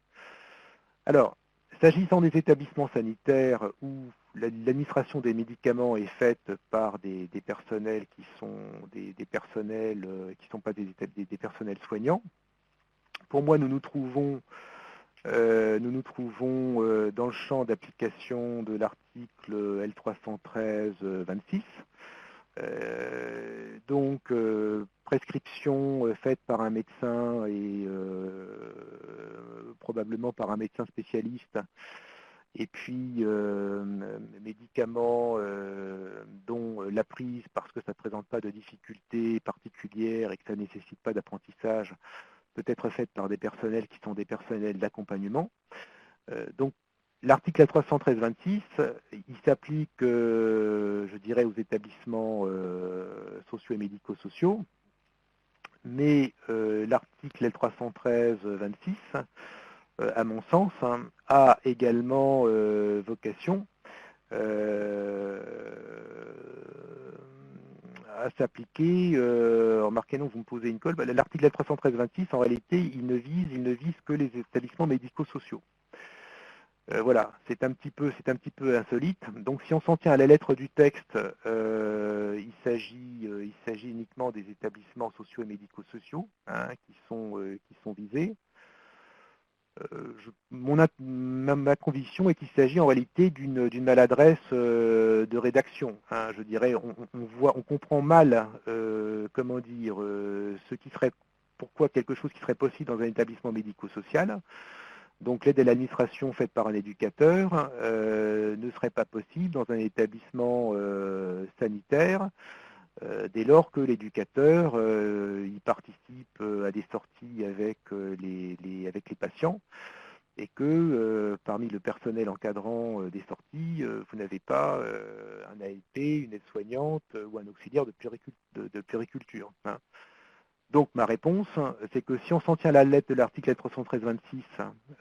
Alors, s'agissant des établissements sanitaires où l'administration des médicaments est faite par des personnels qui sont des personnels qui ne sont pas des personnels soignants, pour moi, nous nous trouvons dans le champ d'application de l'article L313-26. Donc, prescription faite par un médecin et probablement par un médecin spécialiste, et puis médicaments dont la prise, parce que ça ne présente pas de difficultés particulières et que ça ne nécessite pas d'apprentissage, peut être faite par des personnels qui sont des personnels d'accompagnement. Donc l'article 313-26, il s'applique, je dirais, aux établissements sociaux et médico-sociaux, mais l'article L313-26, à mon sens, a également vocation à s'appliquer. Remarquez, non, vous me posez une colle. L'article L313-26, en réalité, il ne vise que les établissements médico-sociaux. Voilà, c'est un petit peu insolite. Donc si on s'en tient à la lettre du texte, il s'agit uniquement des établissements sociaux et médico-sociaux qui sont visés. Ma conviction est qu'il s'agit en réalité d'une maladresse de rédaction. Je dirais, on comprend mal, comment dire, pourquoi quelque chose qui serait possible dans un établissement médico-social. Donc l'aide à l'administration faite par un éducateur ne serait pas possible dans un établissement sanitaire dès lors que l'éducateur il participe à des sorties avec les patients et que parmi le personnel encadrant des sorties, vous n'avez pas un ALP, une aide-soignante ou un auxiliaire de puériculture. Donc ma réponse, c'est que si on s'en tient à la lettre de l'article L313-26,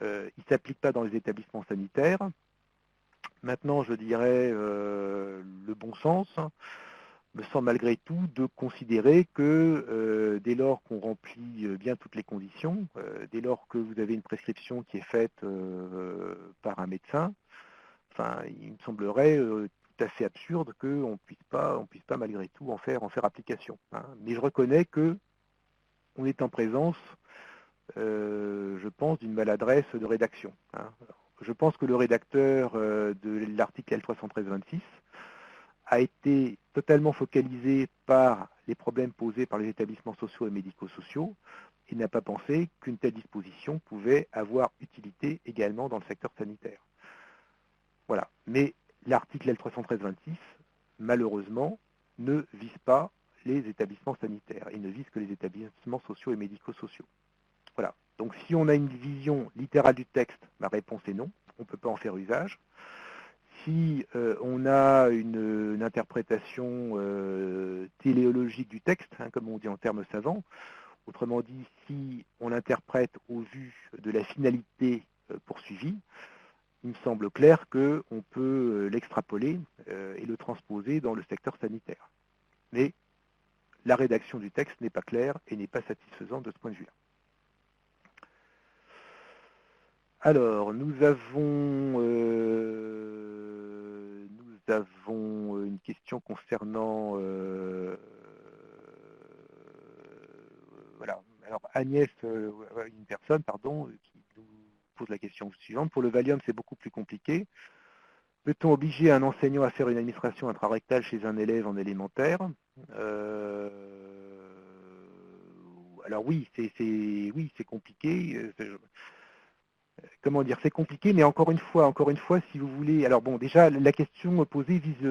il ne s'applique pas dans les établissements sanitaires. Maintenant, je dirais le bon sens me semble malgré tout de considérer que dès lors qu'on remplit bien toutes les conditions, dès lors que vous avez une prescription qui est faite par un médecin, enfin, il me semblerait tout à fait absurde qu'on ne puisse pas malgré tout en faire application. Mais je reconnais que on est en présence, je pense, d'une maladresse de rédaction. Je pense que le rédacteur de l'article L313-26 a été totalement focalisé par les problèmes posés par les établissements sociaux et médico-sociaux et n'a pas pensé qu'une telle disposition pouvait avoir utilité également dans le secteur sanitaire. Voilà. Mais l'article L313-26, malheureusement, ne vise pas les établissements sanitaires. Il ne vise que les établissements sociaux et médico-sociaux. Voilà. Donc si on a une vision littérale du texte, ma réponse est non, on ne peut pas en faire usage. Si on a une interprétation téléologique du texte, comme on dit en termes savants, autrement dit, si on l'interprète au vu de la finalité poursuivie, il me semble clair qu'on peut l'extrapoler et le transposer dans le secteur sanitaire. Mais la rédaction du texte n'est pas claire et n'est pas satisfaisante de ce point de vue-là. Alors, nous avons une question concernant voilà. Alors Agnès, une personne, pardon, qui nous pose la question suivante. Pour le Valium, c'est beaucoup plus compliqué. Peut-on obliger un enseignant à faire une administration intrarectale chez un élève en élémentaire? Alors oui, c'est compliqué. Comment dire, c'est compliqué, mais encore une fois, si vous voulez, alors bon, déjà la question posée vise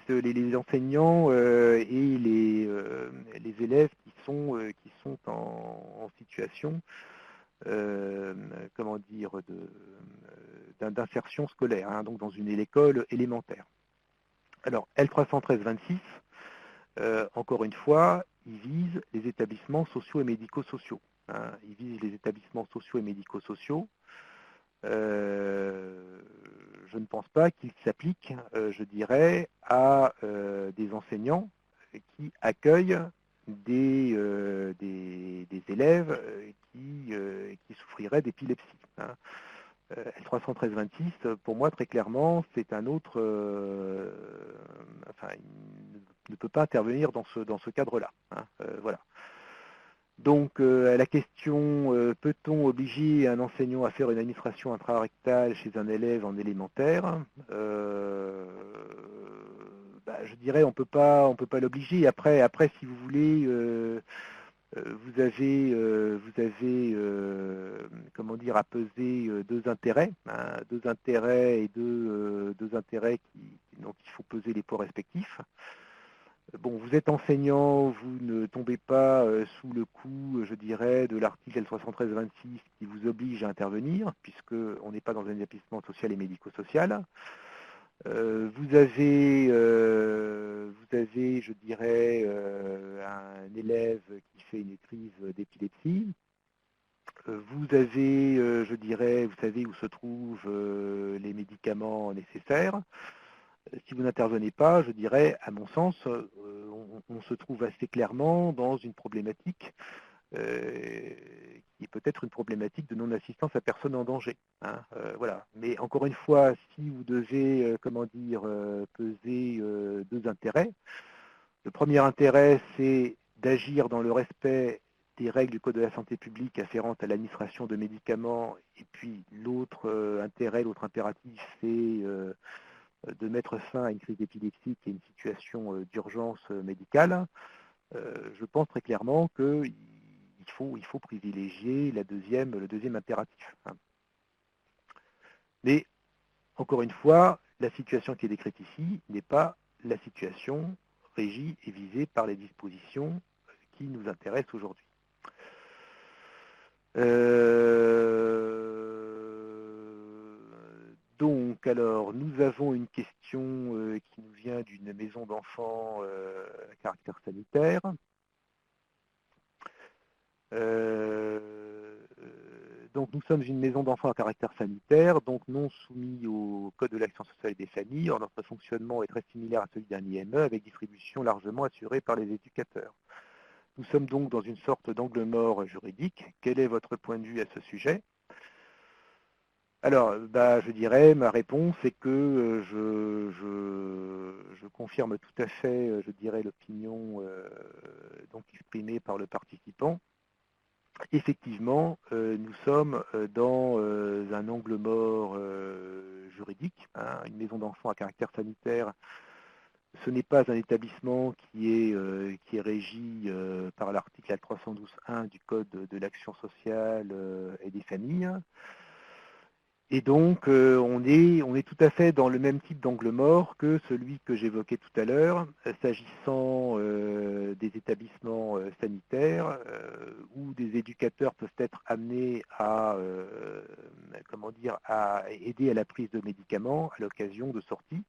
les enseignants et les élèves qui sont en situation, comment dire, d'insertion scolaire, donc dans une école élémentaire. Alors L313-26, encore une fois, il vise les établissements sociaux et médico-sociaux. Il vise les établissements sociaux et médico-sociaux. Je ne pense pas qu'il s'applique, je dirais, à des enseignants qui accueillent des élèves qui souffriraient d'épilepsie. L313-26, pour moi, très clairement, c'est un autre... enfin, il ne peut pas intervenir dans ce cadre-là. Voilà. Donc la question, peut-on obliger un enseignant à faire une administration intrarectale chez un élève en élémentaire? Je dirais on peut pas l'obliger. Après, si vous voulez, Vous avez comment dire, à peser deux intérêts et deux intérêts dont il faut peser les poids respectifs. Bon, vous êtes enseignant, vous ne tombez pas sous le coup, je dirais, de l'article L313-26 qui vous oblige à intervenir, puisqu'on n'est pas dans un établissement social et médico-social. Vous avez, je dirais, un élève qui fait une crise d'épilepsie. Vous avez, je dirais, vous savez où se trouvent les médicaments nécessaires. Si vous n'intervenez pas, je dirais, à mon sens, on se trouve assez clairement dans une problématique qui est peut-être une problématique de non-assistance à personne en danger. Hein, voilà. Mais encore une fois, si vous devez, comment dire, peser deux intérêts, le premier intérêt, c'est d'agir dans le respect des règles du Code de la santé publique afférentes à l'administration de médicaments, et puis l'autre intérêt, l'autre impératif, c'est de mettre fin à une crise d'épilepsie qui est une situation d'urgence médicale. Je pense très clairement qu'il faut privilégier le deuxième impératif. Hein. Mais, encore une fois, la situation qui est décrite ici n'est pas la situation régie et visée par les dispositions qui nous intéressent aujourd'hui. Donc, alors, nous avons une question qui nous vient d'une maison d'enfants à caractère sanitaire. Donc, nous sommes une maison d'enfants à caractère sanitaire, donc non soumis au Code de l'action sociale et des familles. Or, notre fonctionnement est très similaire à celui d'un IME, avec distribution largement assurée par les éducateurs. Nous sommes donc dans une sorte d'angle mort juridique. Quel est votre point de vue à ce sujet ? Alors, je dirais, ma réponse est que je confirme tout à fait, je dirais, l'opinion donc exprimée par le participant. Effectivement, nous sommes dans un angle mort juridique. Hein, une maison d'enfants à caractère sanitaire, ce n'est pas un établissement qui est régi par l'article 312.1 du Code de l'action sociale et des familles. Et donc, on est tout à fait dans le même type d'angle mort que celui que j'évoquais tout à l'heure, s'agissant des établissements sanitaires, où des éducateurs peuvent être amenés à aider à la prise de médicaments à l'occasion de sorties.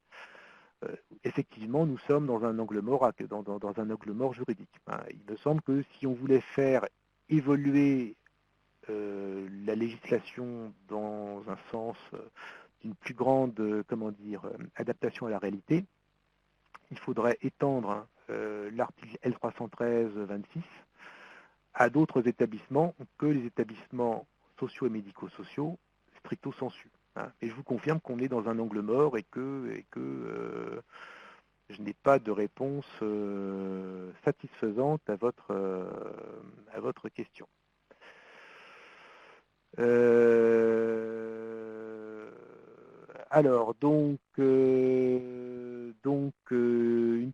Effectivement, nous sommes dans un angle mort, dans un angle mort juridique. Hein. Il me semble que si on voulait faire évoluer la législation dans un sens d'une plus grande adaptation à la réalité, il faudrait étendre l'article L313-26 à d'autres établissements que les établissements sociaux et médico-sociaux stricto sensu. Hein. Et je vous confirme qu'on est dans un angle mort et que je n'ai pas de réponse satisfaisante à votre question. Alors, donc une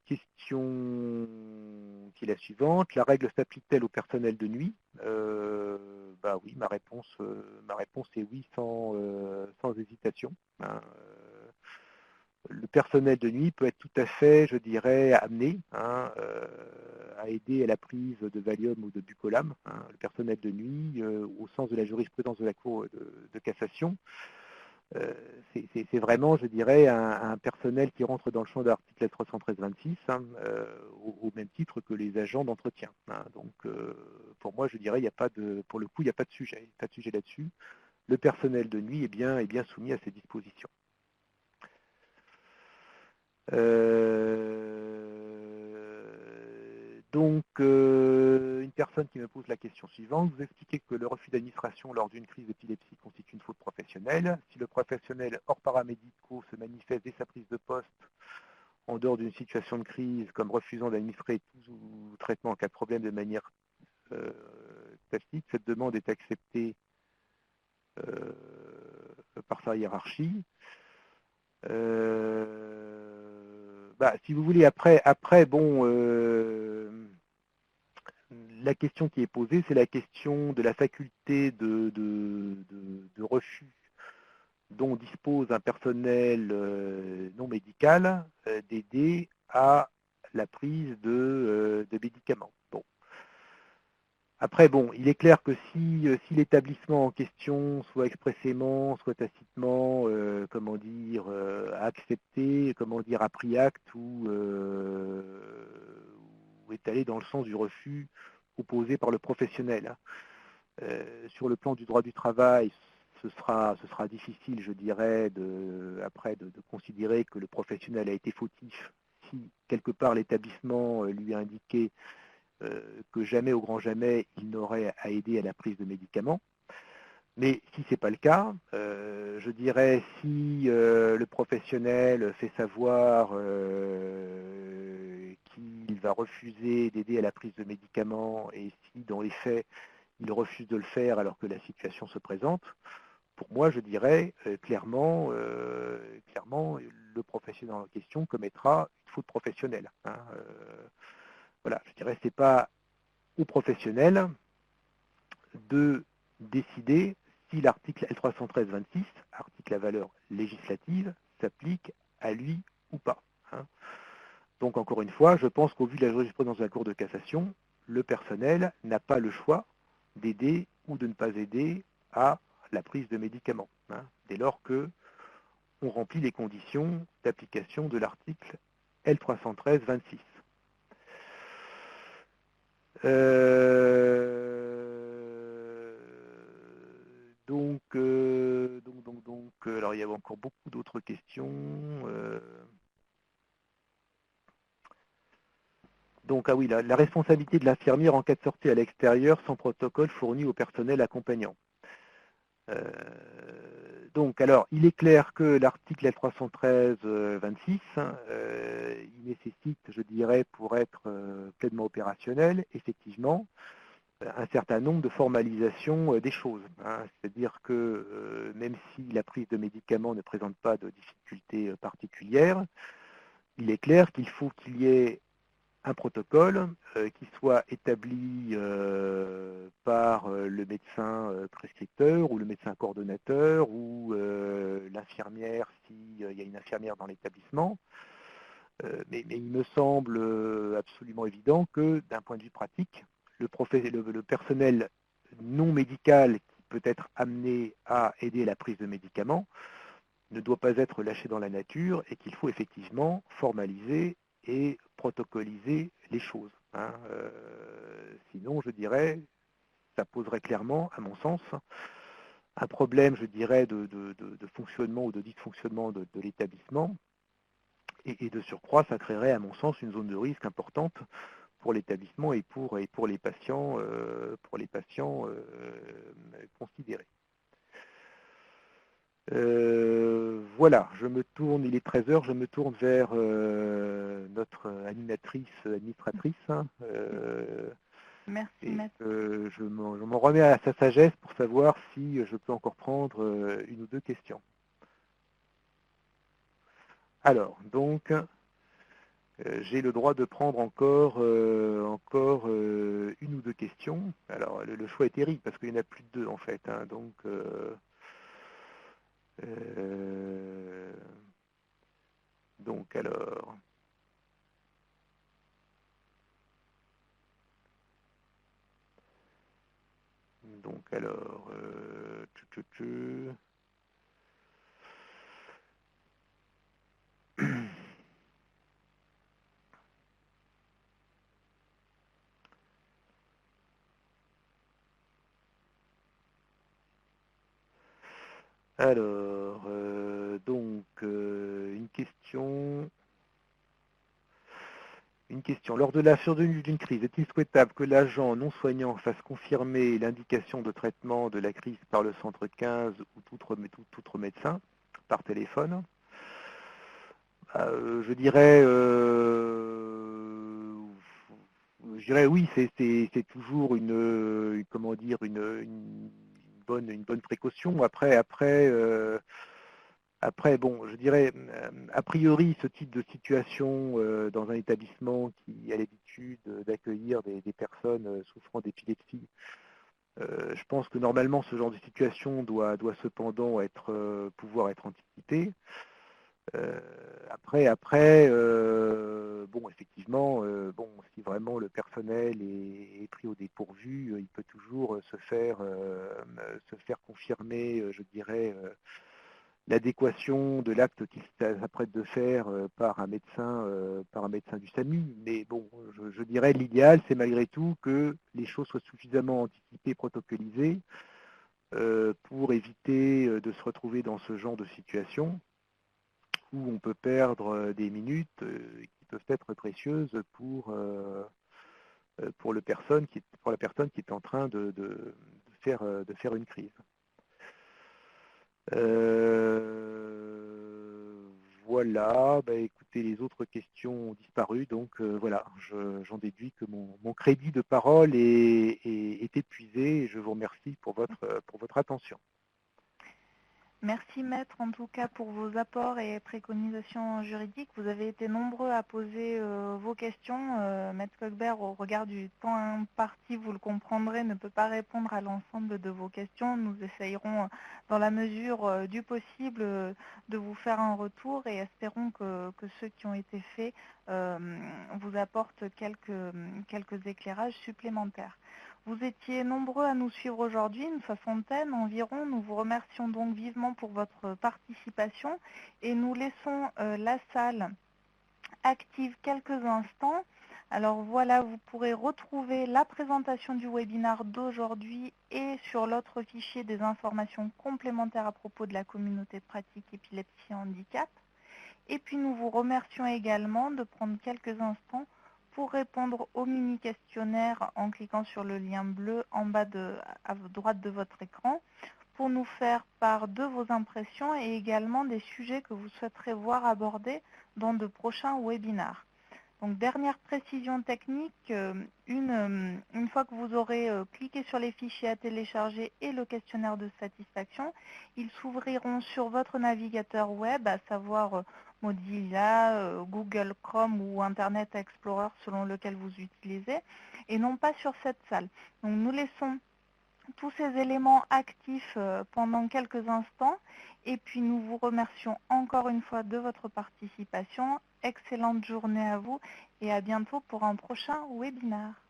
question qui est la suivante. La règle s'applique-t-elle au personnel de nuit ? Oui, ma réponse est oui, sans hésitation. Hein. Le personnel de nuit peut être tout à fait, je dirais, amené à aider à la prise de Valium ou de Bucolam. Hein. Le personnel de nuit, au sens de la jurisprudence de la Cour de cassation, c'est vraiment, je dirais, un personnel qui rentre dans le champ de l'article 313-26, au même titre que les agents d'entretien. Hein. Donc, pour moi, je dirais, pour le coup, il n'y a pas de sujet, là-dessus. Le personnel de nuit est bien soumis à ces dispositions. Une personne qui me pose la question suivante, vous expliquez que le refus d'administration lors d'une crise d'épilepsie constitue une faute professionnelle. Si le professionnel hors paramédicaux se manifeste dès sa prise de poste en dehors d'une situation de crise, comme refusant d'administrer tout traitement en cas de problème de manière tacite, cette demande est acceptée par sa hiérarchie. Si vous voulez, après, bon, la question qui est posée, c'est la question de la faculté de refus dont dispose un personnel non médical d'aider à la prise de médicaments. Bon. Après, bon, il est clair que si l'établissement en question, soit expressément, soit tacitement, comment dire, accepté, comment dire, a pris acte ou est allé dans le sens du refus opposé par le professionnel. Sur le plan du droit du travail, ce sera difficile, je dirais, après de considérer que le professionnel a été fautif si quelque part l'établissement lui a indiqué que jamais au grand jamais il n'aurait à aider à la prise de médicaments. Mais si ce n'est pas le cas, je dirais si le professionnel fait savoir qu'il va refuser d'aider à la prise de médicaments et si dans les faits il refuse de le faire alors que la situation se présente, pour moi je dirais clairement, le professionnel en question commettra une faute professionnelle. Hein, voilà, je dirais que ce n'est pas au professionnel de décider si l'article L313-26, article à valeur législative, s'applique à lui ou pas. Hein. Donc encore une fois, je pense qu'au vu de la jurisprudence de la Cour de cassation, le personnel n'a pas le choix d'aider ou de ne pas aider à la prise de médicaments, hein, dès lors que on remplit les conditions d'application de l'article L313-26. Alors il y avait encore beaucoup d'autres questions. Donc, ah oui, la responsabilité de l'infirmière en cas de sortie à l'extérieur sans protocole fourni au personnel accompagnant. Donc, alors, il est clair que l'article L313-26, il nécessite, je dirais, pour être pleinement opérationnel, effectivement, un certain nombre de formalisations des choses. Hein. C'est-à-dire que même si la prise de médicaments ne présente pas de difficultés particulières, il est clair qu'il faut qu'il y ait un protocole qui soit établi par le médecin prescripteur ou le médecin coordonnateur ou l'infirmière s'il y a une infirmière dans l'établissement. Mais il me semble absolument évident que d'un point de vue pratique, le personnel non médical qui peut être amené à aider à la prise de médicaments ne doit pas être lâché dans la nature et qu'il faut effectivement formaliser et protocoliser les choses. Hein. Sinon, je dirais, ça poserait clairement, à mon sens, un problème, je dirais, de fonctionnement ou de dysfonctionnement de l'établissement. Et de surcroît, ça créerait, à mon sens, une zone de risque importante pour l'établissement et pour les patients, considérés. Voilà, je me tourne, il est 13h, je me tourne vers notre administratrice. Hein, Merci, maître. Je m'en remets à sa sagesse pour savoir si je peux encore prendre une ou deux questions. Alors, donc, j'ai le droit de prendre encore une ou deux questions. Alors, le choix est terrible parce qu'il y en a plus de deux en fait. Hein, donc alors. Alors, une question. Lors de la survenue d'une crise, est-il souhaitable que l'agent non soignant fasse confirmer l'indication de traitement de la crise par le centre 15 ou tout autre médecin par téléphone? Je dirais oui, c'est toujours une bonne précaution. Après Après, bon, je dirais, a priori, ce type de situation dans un établissement qui a l'habitude d'accueillir des personnes souffrant d'épilepsie, je pense que normalement, ce genre de situation doit cependant pouvoir être anticipé. Après, bon, effectivement, bon, si vraiment le personnel est pris au dépourvu, il peut toujours se faire confirmer, je dirais, l'adéquation de l'acte qu'il s'apprête de faire par un médecin du SAMU. Mais bon, je dirais l'idéal, c'est malgré tout que les choses soient suffisamment anticipées, protocolisées, pour éviter de se retrouver dans ce genre de situation où on peut perdre des minutes qui peuvent être précieuses pour la personne qui est en train de faire une crise. Voilà, bah, écoutez, les autres questions ont disparu, donc voilà, j'en déduis que mon crédit de parole est épuisé et je vous remercie pour votre attention. Merci Maître en tout cas pour vos apports et préconisations juridiques. Vous avez été nombreux à poser vos questions. Maître Cogbert, au regard du temps imparti, vous le comprendrez, ne peut pas répondre à l'ensemble de vos questions. Nous essayerons dans la mesure du possible de vous faire un retour et espérons que ceux qui ont été faits vous apportent quelques éclairages supplémentaires. Vous étiez nombreux à nous suivre aujourd'hui, une soixantaine environ. Nous vous remercions donc vivement pour votre participation et nous laissons la salle active quelques instants. Alors voilà, vous pourrez retrouver la présentation du webinaire d'aujourd'hui et sur l'autre fichier des informations complémentaires à propos de la communauté de pratique épilepsie handicap. Et puis nous vous remercions également de prendre quelques instants pour répondre au mini-questionnaire en cliquant sur le lien bleu en bas à droite de votre écran pour nous faire part de vos impressions et également des sujets que vous souhaiterez voir abordés dans de prochains webinaires. Donc, dernière précision technique, une fois que vous aurez cliqué sur les fichiers à télécharger et le questionnaire de satisfaction, ils s'ouvriront sur votre navigateur web, à savoir Mozilla, Google Chrome ou Internet Explorer selon lequel vous utilisez, et non pas sur cette salle. Donc, nous laissons tous ces éléments actifs pendant quelques instants et puis nous vous remercions encore une fois de votre participation. Excellente journée à vous et à bientôt pour un prochain webinaire.